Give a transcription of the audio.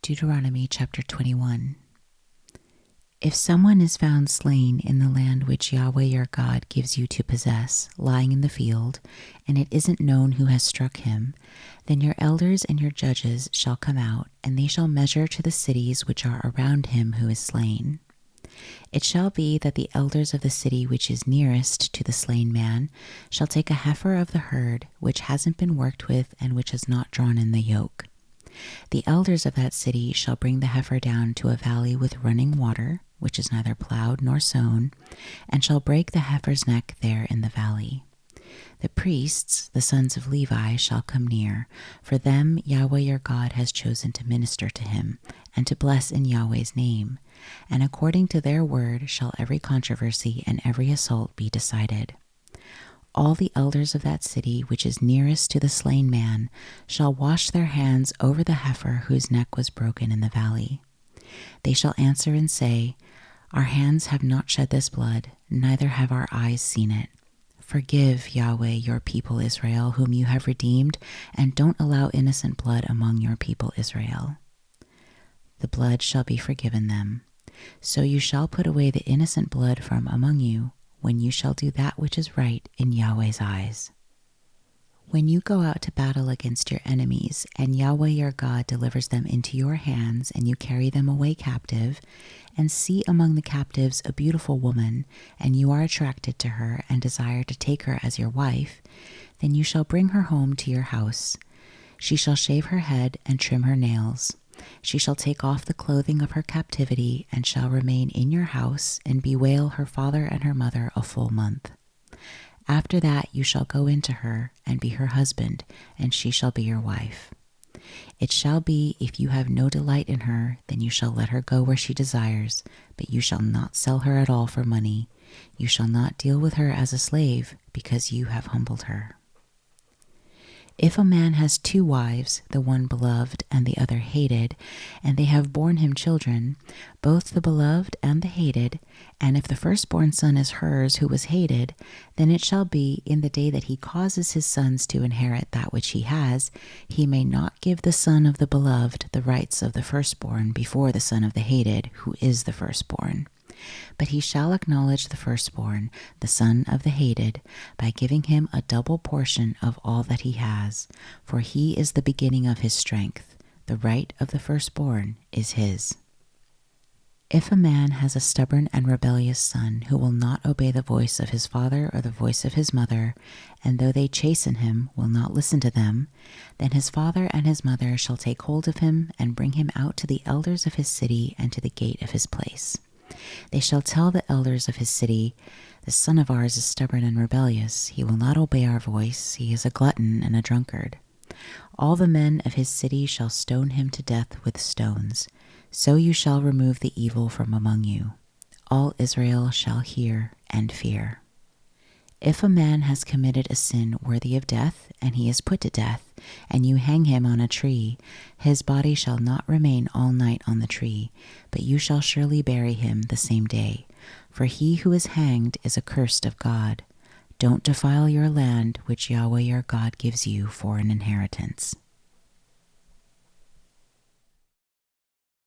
Deuteronomy chapter 21. If someone is found slain in the land which Yahweh your God gives you to possess, lying in the field, and it isn't known who has struck him, then your elders and your judges shall come out, and they shall measure to the cities which are around him who is slain. It shall be that the elders of the city which is nearest to the slain man shall take a heifer of the herd which hasn't been worked with and which has not drawn in the yoke. The elders of that city shall bring the heifer down to a valley with running water, which is neither plowed nor sown, and shall break the heifer's neck there in the valley. The priests, the sons of Levi, shall come near, for them Yahweh your God has chosen to minister to him, and to bless in Yahweh's name. And according to their word shall every controversy and every assault be decided. All the elders of that city which is nearest to the slain man shall wash their hands over the heifer whose neck was broken in the valley. They shall answer and say, Our hands have not shed this blood, neither have our eyes seen it. Forgive, Yahweh, your people Israel, whom you have redeemed, and don't allow innocent blood among your people Israel. The blood shall be forgiven them. So you shall put away the innocent blood from among you, when you shall do that which is right in Yahweh's eyes. When you go out to battle against your enemies, and Yahweh your God delivers them into your hands, and you carry them away captive, and see among the captives a beautiful woman, and you are attracted to her and desire to take her as your wife, then you shall bring her home to your house. She shall shave her head and trim her nails. She shall take off the clothing of her captivity, and shall remain in your house, and bewail her father and her mother a full month. After that you shall go into her, and be her husband, and she shall be your wife. It shall be, if you have no delight in her, then you shall let her go where she desires, but you shall not sell her at all for money. You shall not deal with her as a slave, because you have humbled her. If a man has 2 wives, the one beloved and the other hated, and they have borne him children, both the beloved and the hated, and if the firstborn son is hers who was hated, then it shall be, in the day that he causes his sons to inherit that which he has, he may not give the son of the beloved the rights of the firstborn before the son of the hated, who is the firstborn. But he shall acknowledge the firstborn, the son of the hated, by giving him a double portion of all that he has, for he is the beginning of his strength. The right of the firstborn is his. If a man has a stubborn and rebellious son who will not obey the voice of his father or the voice of his mother, and though they chasten him, will not listen to them, then his father and his mother shall take hold of him and bring him out to the elders of his city and to the gate of his place. They shall tell the elders of his city, This son of ours is stubborn and rebellious. He will not obey our voice. He is a glutton and a drunkard. All the men of his city shall stone him to death with stones. So you shall remove the evil from among you. All Israel shall hear and fear. If a man has committed a sin worthy of death, and he is put to death, and you hang him on a tree, his body shall not remain all night on the tree, but you shall surely bury him the same day. For he who is hanged is accursed of God. Don't defile your land which Yahweh your God gives you for an inheritance.